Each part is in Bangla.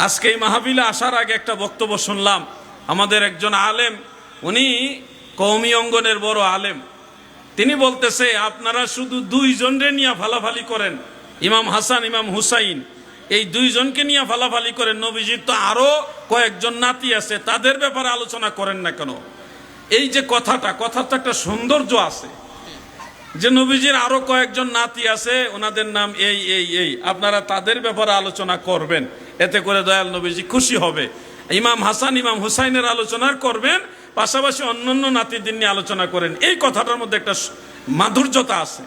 আজকে এই মাহফিলে আসার আগে একটা বক্তব্য শুনলাম। আমাদের একজন আলেম, উনি কওমি অঙ্গনের বড় আলেম, তিনি বলতেছে আপনারা শুধু দুইজনরে নিয়ে ফালাফালি করেন, ইমাম হাসান ইমাম হুসাইন, এই দুইজনকে নিয়ে ফালাফালি করেন। নবীজির তো আরো কয়েকজন নাতি আছে, তাদের ব্যাপারে আলোচনা করেন না কেন? এই যে কথাটা একটা সৌন্দর্য আছে যে নবীজির আরো কয়েকজন নাতি আছে, ওনাদের নাম এই এই এই, আপনারা তাদের ব্যাপারে আলোচনা করবেন, এতে করে দয়াল নবীজি খুশি হবে। ইমাম হাসান ইমাম হুসাইনের আলোচনা করবেন, পাশাপাশি অন্যান্য নাতিদের নিয়ে আলোচনা করেন। এই কথাটার মধ্যে একটা মাধুর্যতা আছে।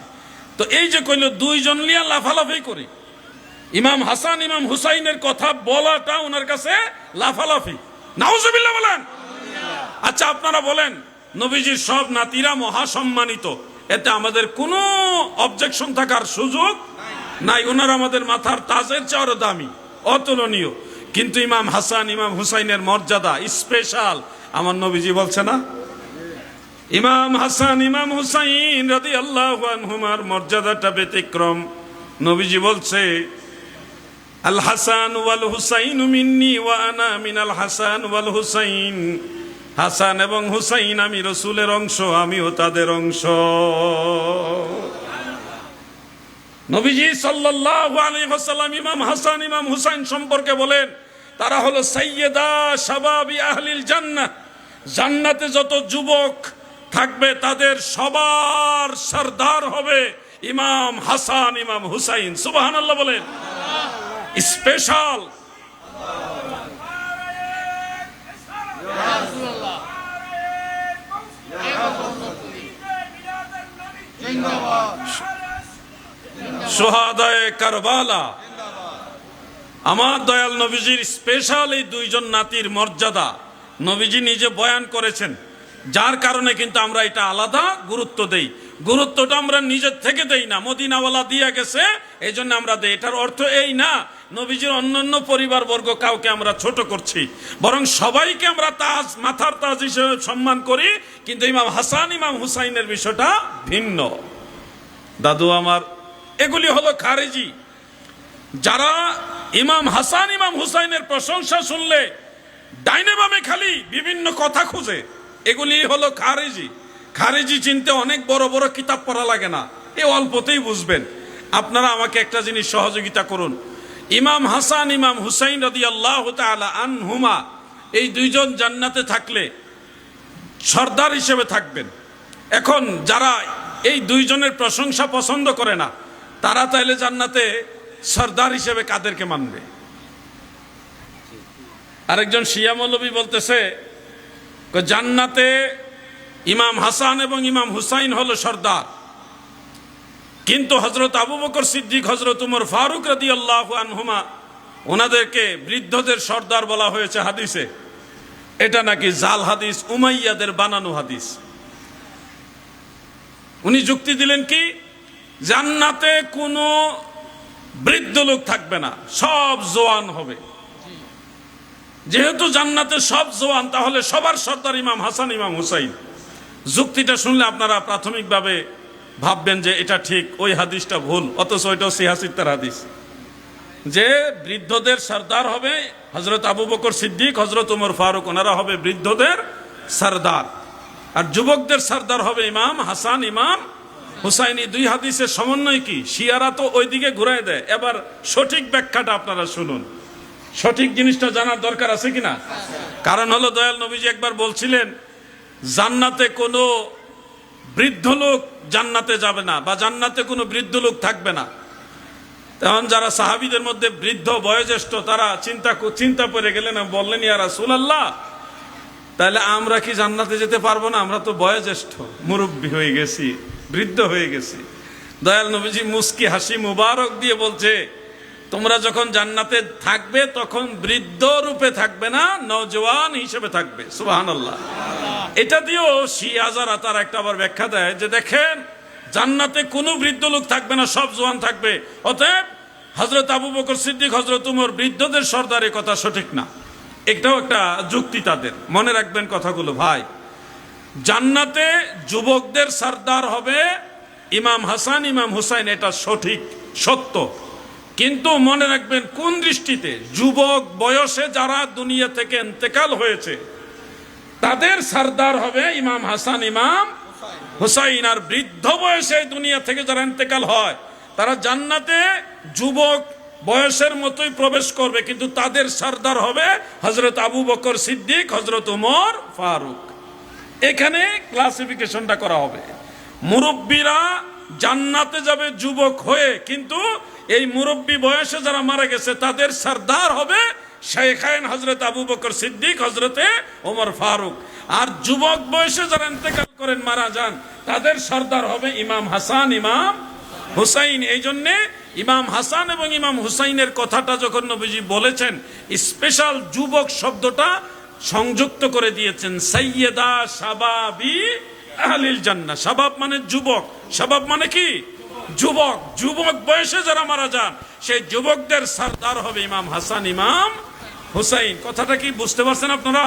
তো এই যে কইল দুইজন লিয়া লাফালাফি করি, ইমাম হাসান ইমাম হুসাইনের কথা বলাটা ওনার কাছে লাফালাফি। নাউজুবিল্লাহ বলেন। আচ্ছা আপনারা বলেন, নবীজির সব নাতিরা মহাসম্মানিত, এতে আমাদের কোনো অবজেকশন থাকার সুযোগ নাই। ওনারা আমাদের মাথার তাজের চেয়ে দামি, অতুলনীয়। কিন্তু ইমাম হাসান ইমাম হুসাইনের মর্যাদা স্পেশাল। আমার নবীজি বলছে না, ইমাম হাসান ইমাম হুসাইন রাদিয়াল্লাহু আনহুমার মর্যাদাটা ব্যতিক্রম। নবীজি বলছে, আল হাসান ওয়াল হুসাইন মিন্নি ওয়া আনা মিনাল হাসান ওয়াল হুসাইন। হাসান এবং হুসাইন আমি রাসূলের অংশ, আমিও তাদের অংশ। নবীজি সাল্লাল্লাহু আলাইহি ওয়াসাল্লাম ইমাম হাসান ইমাম হুসাইন সম্পর্কে বলেন, তারা হলো সাইয়্যিদা শাবাবি আহলিল জান্নাহ। জান্নাতে যত যুবক থাকবে তাদের সবার সরদার হবে ইমাম হাসান ইমাম হুসাইন। সুবহানাল্লাহ বলেন। স্পেশাল। শুহাদায়ে কারবালা। আমার দয়াল নবীজির স্পেশাল এই দুইজন নাতির মর্যাদা নবীজি নিজে বয়ান করেছেন, যার কারণে কিন্তু আমরা এটা আলাদা গুরুত্ব দেই। গুরুত্বটা আমরা নিজের থেকে দেই না, মদিনাওয়ালা দিয়ে গেছে এই জন্য আমরা দেই। এটার অর্থ এই না নবীজির অন্যান্য পরিবারবর্গ কাউকে আমরা ছোট করছি, বরং সবাইকে আমরা তাজ, মাথার তাজ হিসেবে সম্মান করি। কিন্তু ইমাম হাসান ইমাম হুসাইনের বিষয়টা ভিন্ন। দাদু আমার, এগুলি হলো খারেজি। যারা ইমাম হাসান ইমাম হুসাইনের প্রশংসা শুনলে ডাইনে বামে খালি বিভিন্ন কথা খুঁজে, এগুলি হলো খারেজি। খারেজি চিনতে অনেক বড় বড় কিতাব পড়া লাগে না, এ অল্পতেই বুঝবেন। আপনারা আমাকে একটা জিনিস সহযোগিতা করুন। ইমাম হাসান ইমাম হুসাইন রাদিয়াল্লাহু তাআলা আনহুমা এই দুইজন জান্নাতে থাকলে সর্দার হিসেবে থাকবেন। এখন যারা এই দুইজনের প্রশংসা পছন্দ করে না, তারা তাইলে জান্নাতে সর্দার হিসেবে কাদেরকে মানবে? আরেকজন শিয়া মৌলবী বলতেছে জান্নাতে ইমাম হাসান এবং ইমাম হুসাইন হলো সর্দার, কিন্তু হযরত আবু বকর সিদ্দিক, হযরত উমর ফারুক রাদিয়াল্লাহু আনহুমা ওনাদেরকে বৃদ্ধদের সর্দার বলা হয়েছে হাদিসে। এটা নাকি জাল হাদিস, উমাইয়াদের বানানো হাদিস। উনি যুক্তি দিলেন কি, জান্নাতে কোনো বৃদ্ধ লোক থাকবে না, সব জওয়ান হবে। যেহেতু জান্নাতে সব জওয়ান, তাহলে সবার সর্দার ইমাম হাসান ইমাম হুসাইন। যুক্তিটা শুনলে আপনারা প্রাথমিকভাবে ভাববেন যে এটা ঠিক, ওই হাদিসটা ভুল, অথচ ওইটাও সিহাসিত্তার হাদিস, যে বৃদ্ধদের সর্দার হবে হযরত আবু বকর সিদ্দিক, হযরত উমর ফারুক, ওনারা হবে বৃদ্ধদের সর্দার, আর যুবকদের সর্দার হবে ইমাম হাসান ইমাম হুসাইন। এই দুই হাদিসের সমন্বয় কি? শিয়ারা তো ওইদিকে ঘুরাই দেয়। এবার সঠিক ব্যাখ্যাটা আপনারা শুনুন, সঠিক জিনিসটা জানার দরকার আছে কিনা। কারণ হলো দয়াল নবীজি একবার বলছিলেন জান্নাতে কোনো বৃদ্ধ লোক জান্নাতে যাবে না, বা জান্নাতে কোনো বৃদ্ধ লোক থাকবে না। তখন যারা সাহাবীদের মধ্যে বৃদ্ধ বয়োজ্যেষ্ঠ, তারা চিন্তা করে গেলেন, বললেন ইয়া রাসূলুল্লাহ, তাহলে আমরা কি জান্নাতে যেতে পারবো না? আমরা তো বয়োজ্যেষ্ঠ, মুরব্বী হয়ে গেছি, বৃদ্ধ হয়ে গেছি। দয়াল নবীজি মুস্কি হাসি মুবারক দিয়ে বলছে, তোমরা যখন জান্নাতে থাকবে তখন বৃদ্ধ রূপে থাকবে না, নওজওয়ান হিসেবে থাকবে। সুবহানাল্লাহ। এটা দিয়েও শিয়াজারা তার একটা আবার ব্যাখ্যা দেয় যে দেখেন, জান্নাতে কোনো বৃদ্ধ লোক থাকবে না, সব জওয়ান থাকবে। অতএব হযরত আবু বকর সিদ্দিক, হযরত উমর বৃদ্ধদের সর্দার, এই কথা সঠিক না। এটাও একটা যুক্তি তাদের। মনে রাখবেন কথাগুলো ভাই। জান্নাতে যুবকদের সর্দার হবে ইমাম হাসান ইমাম হুসাইন, এটা সঠিক, সত্য। কিন্তু মনে রাখবেন কোন দৃষ্টিতে, যুবক বয়সে যারা দুনিয়া থেকে ইন্তেকাল হয়েছে তাদের সরদার হবে ইমাম হাসান ইমাম হুসাইন। আর বৃদ্ধ বয়সে দুনিয়া থেকে যারা ইন্তেকাল হয় তারা জান্নাতে যুবক বয়সের মতোই প্রবেশ করবে, কিন্তু তাদের সরদার হবে হযরত আবু বকর সিদ্দিক, হযরত ওমর ফারুক। এখানে ক্লাসিফিকেশনটা করা হবে। মুরব্বীরা জান্নাতে যাবে যুবক হয়ে, কিন্তু এই মুরব্বী বয়সে যারা মারা গেছে তাদের সরদার হবে শাইখাইন হযরত আবু বকর সিদ্দিক, হযরতে ওমর ফারুক। আর যুবক বয়সে যারা ইন্তেকাল করেন, মারা যান, তাদের সরদার হবে ইমাম হাসান ইমাম হুসাইন। এই জন্যে ইমাম হাসান এবং ইমাম হুসাইনের কথাটা যখন নবীজি বলেছেন, স্পেশাল যুবক শব্দটা সংযুক্ত করে দিয়েছেন, সাইয়্যিদা শাবাবি আহলিল জান্নাহ। শাবাব মানে যুবক, শাবাব মানে কি? যুবক। যুবক বয়সে যারা মারা যান সেই যুবকদের সরদার হবে ইমাম হাসান ইমাম হুসাইন। কথাটা কি বুঝতে পারছেন আপনারা?